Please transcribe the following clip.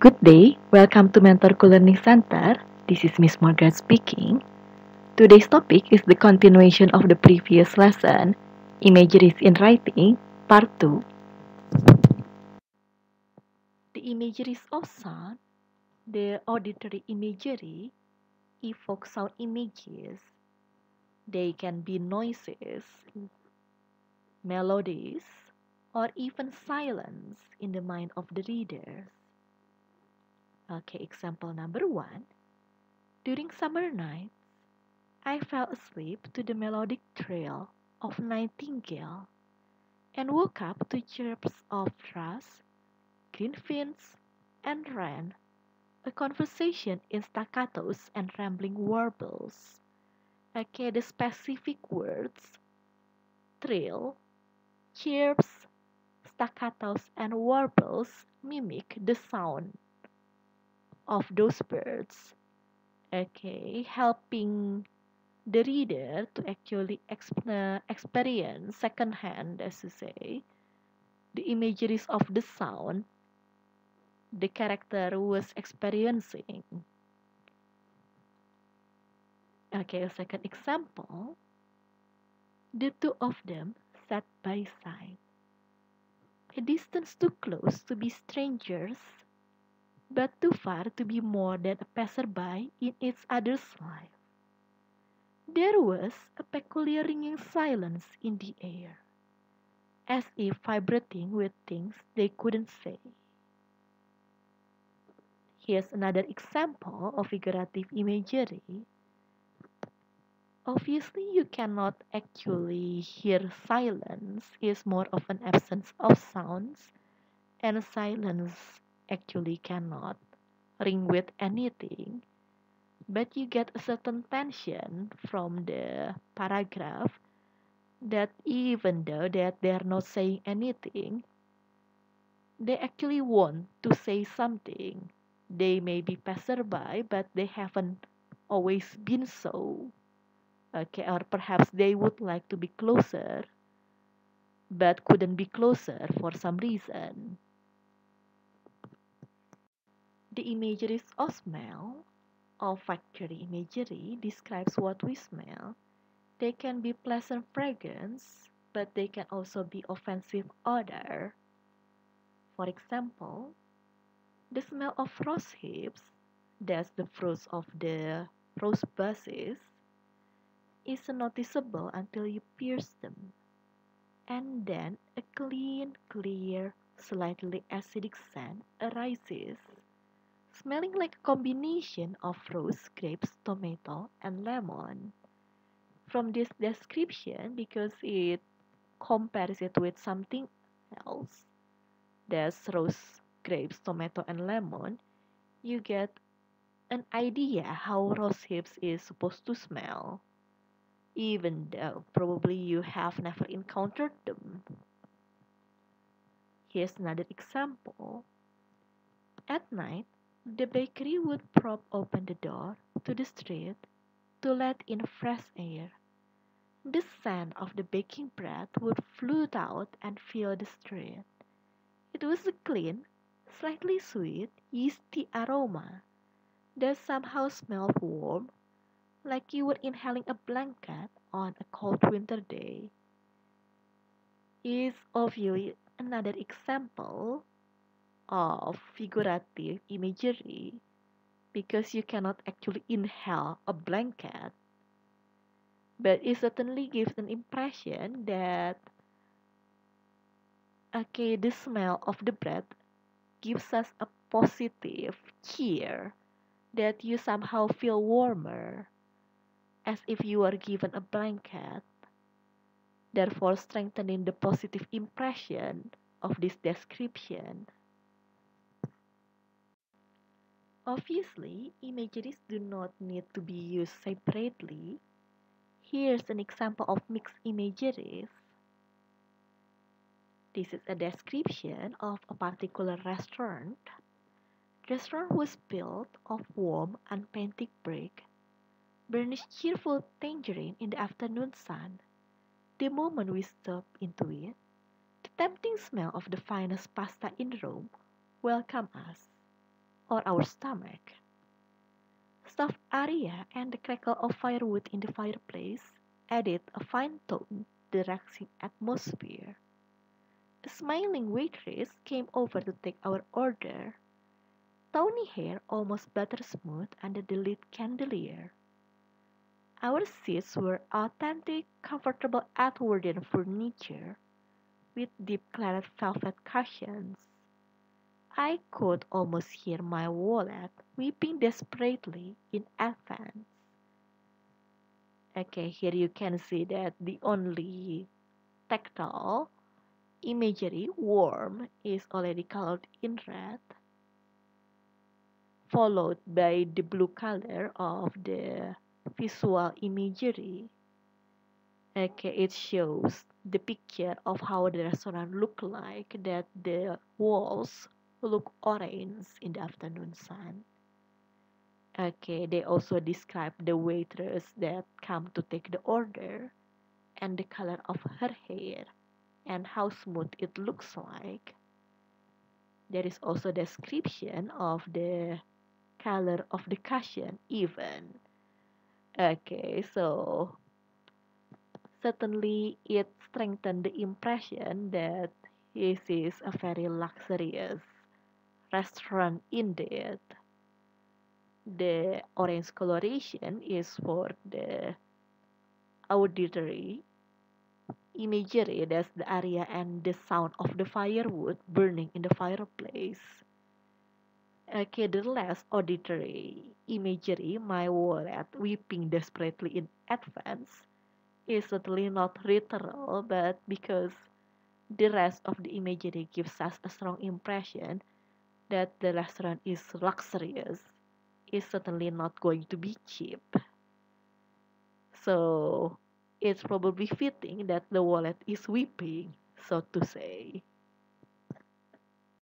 Good day, welcome to Mentorku Learning Center. This is Miss Margaret speaking. Today's topic is the continuation of the previous lesson, Imageries in Writing, Part 2. The imageries of sound, the auditory imagery, evoke sound images. They can be noises, melodies, or even silence in the mind of the readers. Okay, example number 1. During summer nights, I fell asleep to the melodic trill of nightingale and woke up to chirps of thrush, greenfinch, and wren, a conversation in staccatos and rambling warbles. Okay, the specific words trill, chirps, staccatos, and warbles mimic the sound of those birds. Okay, helping the reader to actually experience secondhand, as you say, the imageries of the sound the character was experiencing. Okay, a second example. The two of them sat by side, a distance too close to be strangers, but too far to be more than a passerby in each other's life. There was a peculiar ringing silence in the air, as if vibrating with things they couldn't say. Here's another example of figurative imagery. Obviously, you cannot actually hear silence. It's more of an absence of sounds, and silence actually cannot ring with anything. But you get a certain tension from the paragraph that even though that they're not saying anything, they actually want to say something. They may be passerby, but they haven't always been so. Okay, or perhaps they would like to be closer, but couldn't be closer for some reason. The imageries of smell, olfactory imagery, describes what we smell. They can be pleasant fragrance, but they can also be offensive odor. For example, the smell of rose hips, that's the fruits of the rose bushes, is noticeable until you pierce them, and then a clean, clear, slightly acidic scent arises, smelling like a combination of rose, grapes, tomato, and lemon. From this description, because it compares it with something else, there's rose, grapes, tomato, and lemon, you get an idea how rose hips is supposed to smell, even though probably you have never encountered them. Here's another example. At night, the bakery would prop open the door to the street to let in fresh air. The scent of the baking bread would float out and fill the street. It was a clean, slightly sweet, yeasty aroma that somehow smelled warm, like you were inhaling a blanket on a cold winter day. Is obviously another example of figurative imagery because you cannot actually inhale a blanket, but it certainly gives an impression that okay, the smell of the bread gives us a positive cheer that you somehow feel warmer as if you are given a blanket, therefore strengthening the positive impression of this description. Obviously, imageries do not need to be used separately. Here's an example of mixed imageries. This is a description of a particular restaurant. The restaurant was built of warm, unpainted brick, burnished cheerful tangerine in the afternoon sun. The moment we step into it, the tempting smell of the finest pasta in Rome welcomed us. or our stomach. Stuffed area and the crackle of firewood in the fireplace added a fine tone to the relaxing atmosphere. A smiling waitress came over to take our order, tawny hair almost butter smooth under the lit chandelier. Our seats were authentic, comfortable Edwardian furniture with deep claret velvet cushions. I could almost hear my wallet weeping desperately in advance. Okay, here you can see that the only tactile imagery warm is already colored in red, followed by the blue color of the visual imagery. Okay, it shows the picture of how the restaurant look like, that the walls look orange in the afternoon sun. Okay, they also describe the waitress that come to take the order and the color of her hair and how smooth it looks like. There is also description of the color of the cushion even. Okay, so certainly it strengthened the impression that this is a very luxurious restaurant indeed. The orange coloration is for the auditory imagery, that's the area and the sound of the firewood burning in the fireplace. Okay, the last auditory imagery, my wallet weeping desperately in advance, is certainly not literal, but because the rest of the imagery gives us a strong impression that the restaurant is luxurious, is certainly not going to be cheap. So it's probably fitting that the wallet is weeping, so to say.